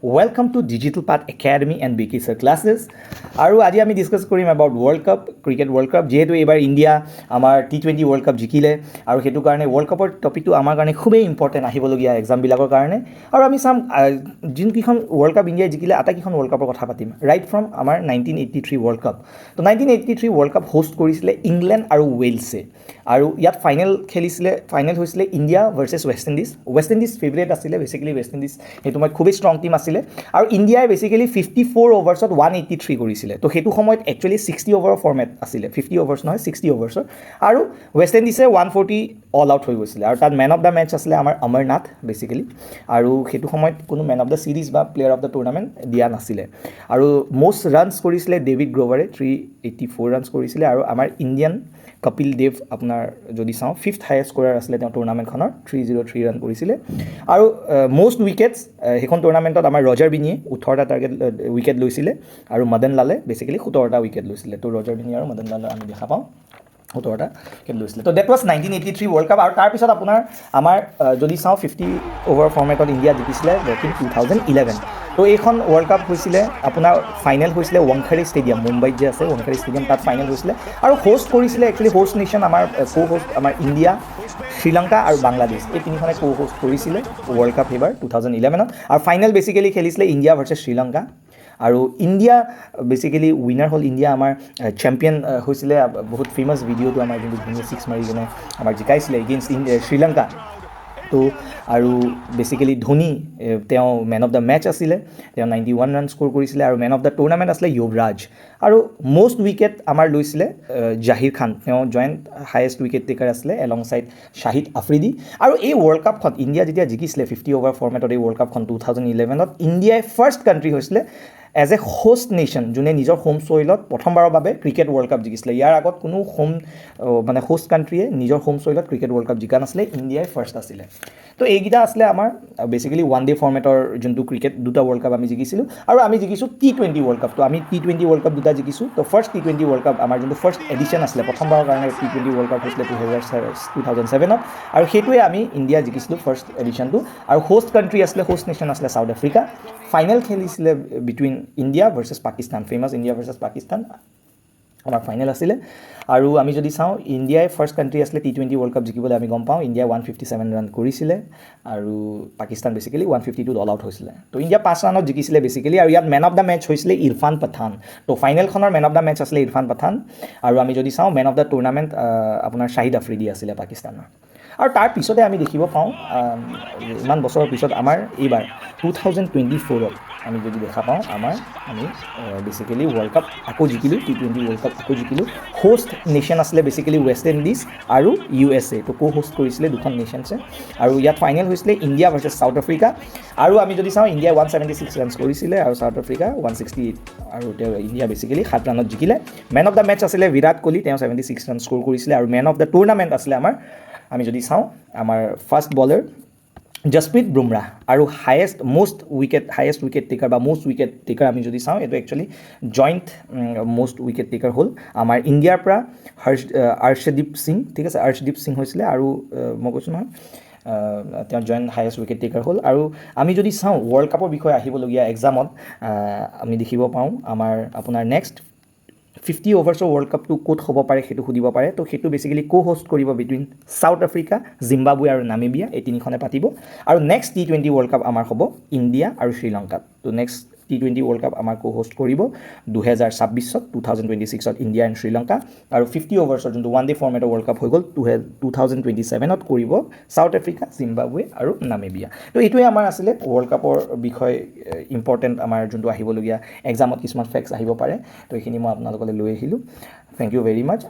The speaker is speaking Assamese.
Welcome to Digital Path Academy and BK Sir classes. আৰু আজি আমি ডিসকাস কৰিম about World Cup, Cricket World Cup. যেহেতু এবাৰ ইন্ডিয়া আমাৰ T20 World Cup জিকিলে আৰু হেতু কাৰণে World Cupৰ টপিকটো আমাৰ কাৰণে খুবেই ইম্পৰ্টেন্ট আহিবলগীয়া এক্সাম বিলাকৰ কাৰণে আৰু আমি চাম যিনকিখন World Cup ইন্ডিয়া জিকিলে আটাকিখন World Cupৰ কথা পাতিম ৰাইট ফ্ৰম আমাৰ 1983 World Cup. তো 1983 World Cup হোষ্ট কৰিছিলে ইংলেণ্ড আৰু ৱেলছে আৰু ইয়াত ফাইনেল খেলিছিলে ফাইনেল হৈছিলে India versus West Indies favourite আছিলে বেসিক্যালি ৱেষ্ট ইণ্ডিজ হেতু মই খুবেই ষ্ট্ৰং টিম আছিলে আৰু ইন্ডিয়াই বেসিক্যালি 54 ওভাৰ্ছত 183 কৰিছিলে তো হেতু সময়ত একচুয়ালি 60 ওভাৰৰ ফৰ্মেট আছিলে 50 ওভাৰ্ছ নহয় 60 ওভাৰ্ছৰ আৰু ৱেষ্ট ইণ্ডিজে 140 অল আউট হৈ গৈছিলে আৰু তাত মেন অফ দ্য মেচ আছিলে আমাৰ অমৰনাথ বেসিক্যালি আৰু হেতু সময়ত কোনো মেন অফ দ্য সিৰিজ বা প্লেয়াৰ অফ দ্য টুৰ্নামেণ্ট দিয়া নাছিলে আৰু মোষ্ট ৰানছ কৰিছিলে ডেভিড গ্ৰোভাৰে 384 ৰানছ কৰিছিলে আৰু আমাৰ ইণ্ডিয়ান কপিল দেৱ আপোনাৰ যদি চাওঁ ফিফথ হাইয়েষ্ট স্কোৰাৰ আছিলে তেওঁ টুৰ্নামেণ্টখনৰ 303 ৰান কৰিছিলে আৰু মোষ্ট উইকেটছ সেইখন টুৰ্নামেণ্টত আমাৰ ৰজাৰ বিনিয়ে 18টা টাৰ্গেট উইকেট লৈছিলে আৰু মদন লালে বেসিক্যালি 17টা উইকেট লৈছিলে তো ৰজাৰ বিনি আৰু মদন লালে আমি দেখা পাওঁ 17টা উইকেট লৈছিলে তো ডেট ৱাজ 1983 ৱৰ্ল্ড কাপ আৰু তাৰপিছত আপোনাৰ আমাৰ যদি চাওঁ 50 ওভাৰ ফৰ্মেটত ইণ্ডিয়া জিকিছিলে বেক ইন 2011 তো এইখন ৱৰ্ল্ড কাপ হৈছিলে আপোনাৰ ফাইনেল হৈছিলে ৱাংখেড়ে ষ্টেডিয়াম মুম্বাইত যে আছে ৱাংখেড়ে ষ্টেডিয়াম তাত ফাইনেল হৈছিলে আৰু হোষ্ট কৰিছিলে একচুৱেলি হোষ্ট নেশ্যন আমাৰ হোষ্ট আমাৰ ইণ্ডিয়া শ্ৰীলংকা আৰু বাংলাদেশ এই তিনিখনে হোষ্ট কৰিছিলে ৱৰ্ল্ড কাপ এইবাৰ 2011ত আৰু ফাইনেল বেসিক্যালি খেলিছিলে ইণ্ডিয়া ভাৰ্চেছ শ্ৰীলংকা আৰু ইণ্ডিয়া বেসিক্যালি উইনাৰ হ'ল ইণ্ডিয়া আমাৰ চেম্পিয়ন হৈছিলে বহুত ফেমাছ ভিডিঅ'টো আমাৰ যোনটো ধুনীয়া 6 মাৰি কিনে আমাৰ জিকাইছিলে এগেইনষ্ট শ্ৰীলংকা তো আৰু বেসিক্যালি ধোনী তেওঁ মেন অফ দ্য মেচ আছিলে তেওঁ 91 ৰান স্কোৰ কৰিছিলে আৰু মেন অফ দ্য টুৰ্নামেণ্ট আছিলে যুৱৰাজ আৰু মোষ্ট উইকেট আমাৰ লৈছিলে জাহিৰ খান তেওঁ জইণ্ট হাইয়েষ্ট উইকেট টেকাৰ আছিলে এলং চাইড শাহিদ আফ্ৰিদি আৰু এই ৱৰ্ল্ড কাপখন ইণ্ডিয়া যেতিয়া জিকিছিলে 50 ওভাৰ ফৰ্মেটত এই ৱৰ্ল্ড কাপখন 2011ত ইণ্ডিয়াই ফাৰ্ষ্ট কাণ্ট্ৰি হৈছিলে এজ এ হোষ্ট নেশ্যন যোনে নিজৰ হোম চইলত প্ৰথমবাৰৰ বাবে ক্ৰিকেট ৱৰ্ল্ড কাপ জিকিছিলে ইয়াৰ আগত কোনো হোম মানে হোষ্ট কাণ্ট্ৰিয়ে নিজৰ হোম চইলত ক্ৰিকেট ৱৰ্ল্ড কাপ জিকা নাছিলে ইণ্ডিয়াই ফাৰ্ষ্ট আছিলে তো এইকেইটা আছিলে আমাৰ বেসিক্যালি ওৱান ডে ফৰ্মেটৰ যোনটো ক্ৰিকেট দুটা ৱৰ্ল্ড কাপ আমি জিকিছিলোঁ আৰু আমি জিকিছোঁ T20 ৱৰ্ল্ড কাপটো আমি T20 ৱৰ্ল্ড কাপ দুটা জিকিছোঁ তো ফাৰ্ষ্ট T20 ৱৰ্ল্ড কাপ আমাৰ যোনটো ফাৰ্ষ্ট এডিশ্যন আছিলে প্ৰথমবাৰৰ কাৰণে T20 ৱৰ্ল্ড কাপ হৈছিলে 2007ত আৰু সেইটোৱে আমি ইণ্ডিয়া জিকিছিলোঁ ফাৰ্ষ্ট এডিশ্যনটো আৰু হোষ্ট কাণ্ট্ৰি আছিলে হোষ্ট নেশ্যন আছিলে চাউথ আফ্ৰিকা ফাইনেল খেলিছিলে between India versus Pakistan famous India versus Pakistan আমাৰ ফাইনেল আছিলে আৰু আমি যদি চাওঁ ইণ্ডিয়াই ফাৰ্ষ্ট কাণ্ট্ৰি আছিলে T20 ৱৰ্ল্ড কাপ জিকিবলৈ আমি গম পাওঁ ইণ্ডিয়া 157 ৰান কৰিছিলে আৰু পাকিস্তান বেসিক্যালি 152 অল আউট হৈছিলে তো ইণ্ডিয়া 5 ৰানত জিকিছিলে বেসিক্যালি আৰু ইয়াত মেন অফ দ্য মেচ হৈছিলে ইৰফান পাঠান তো ফাইনেলখনৰ মেন অফ দ্য মেচ আছিলে ইৰফান পাঠান আৰু আমি যদি চাওঁ মেন অফ দ্য টুৰ্নামেণ্ট আপোনাৰ শাহিদ আফ্ৰিদি আছিলে পাকিস্তানৰ আৰু তাৰ পিছতে আমি দেখিব পাওঁ ইমান বছৰৰ পিছত আমাৰ এইবাৰ 2024ত আমি যদি দেখা পাওঁ আমি বেসিক্যালি ৱৰ্ল্ড কাপ আকৌ জিকিলোঁ T20 ৱৰ্ল্ড কাপ আকৌ জিকিলোঁ হোষ্ট নেশ্যন আছিলে বেসিক্যালি ৱেষ্ট ইণ্ডিজ আৰু USA তো হোষ্ট কৰিছিলে দুখন নেশ্যনছে আৰু ইয়াত ফাইনেল হৈছিলে ইণ্ডিয়া ভাৰ্চেছ চাউথ আফ্ৰিকা আৰু আমি যদি চাওঁ ইণ্ডিয়া 176 ৰানছ কৰিছিলে আৰু চাউথ আফ্ৰিকা 168 আৰু তেওঁ ইণ্ডিয়া বেসিক্যালি 7 ৰানত জিকিলে মেন অফ দ্য মেচ আছিলে বিৰাট কোহলি তেওঁ 76 ৰান স্কোৰ কৰিছিলে আৰু মেন অফ দ্য টুৰ্নামেণ্ট আছিলে আমাৰ আমি যদি চাওঁ আমাৰ ফাৰ্ষ্ট বলাৰ জসপ্ৰীত বুমৰাহ আৰু হাইয়েষ্ট উইকেট টেকাৰ বা মোষ্ট উইকেট টেকাৰ আমি যদি চাওঁ এইটো actually joint most wicket taker হ'ল আমাৰ ইণ্ডিয়াৰ পৰা অৰ্শদীপ সিং ঠিক আছে অৰ্শদীপ সিং হৈছিলে আৰু মই কৈছোঁ নহয় তেওঁ জইণ্ট হাইয়েষ্ট উইকেট টেকাৰ হ'ল আৰু আমি যদি চাওঁ ৱৰ্ল্ড কাপৰ বিষয়ে আহিবলগীয়া এক্সামত আমি দেখিব পাওঁ আমাৰ আপোনাৰ নেক্সট 50 ওভাৰ্ছৰ ৱৰ্ল্ড কাপটো ক'ত হ'ব পাৰে সেইটো সুধিব পাৰে তো সেইটো বেসিক্যালি হোষ্ট কৰিব বিটুইন চাউথ আফ্ৰিকা জিম্বাবৱে আৰু নামিবিয়া এই তিনিখনে পাতিব আৰু নেক্সট T20 ৱৰ্ল্ড কাপ আমাৰ হ'ব ইণ্ডিয়া আৰু শ্ৰীলংকাত তো নেক্সট T20 ৱৰ্ল্ড কাপ আমাৰ হোষ্ট কৰিব 2026ত 2026ত ইণ্ডিয়া এণ্ড শ্ৰীলংকা আৰু 50 ওভাৰ্ছৰ যোনটো ওৱান ডে ফৰ্মেটৰ ৱৰ্ল্ড কাপ হৈ গ'ল 2027ত কৰিব চাউথ আফ্ৰিকা জিম্বাবৱে আৰু নামিবিয়া তো এইটোৱে আমাৰ আছিলে ৱৰ্ল্ড কাপৰ বিষয়ে ইম্পৰ্টেণ্ট আমাৰ যোনটো আহিবলগীয়া এক্সামত কিছুমান ফেক্টছ আহিব পাৰে তো এইখিনি মই আপোনালোকলৈ লৈ আহিলোঁ থেংক ইউ ভেৰি মাছ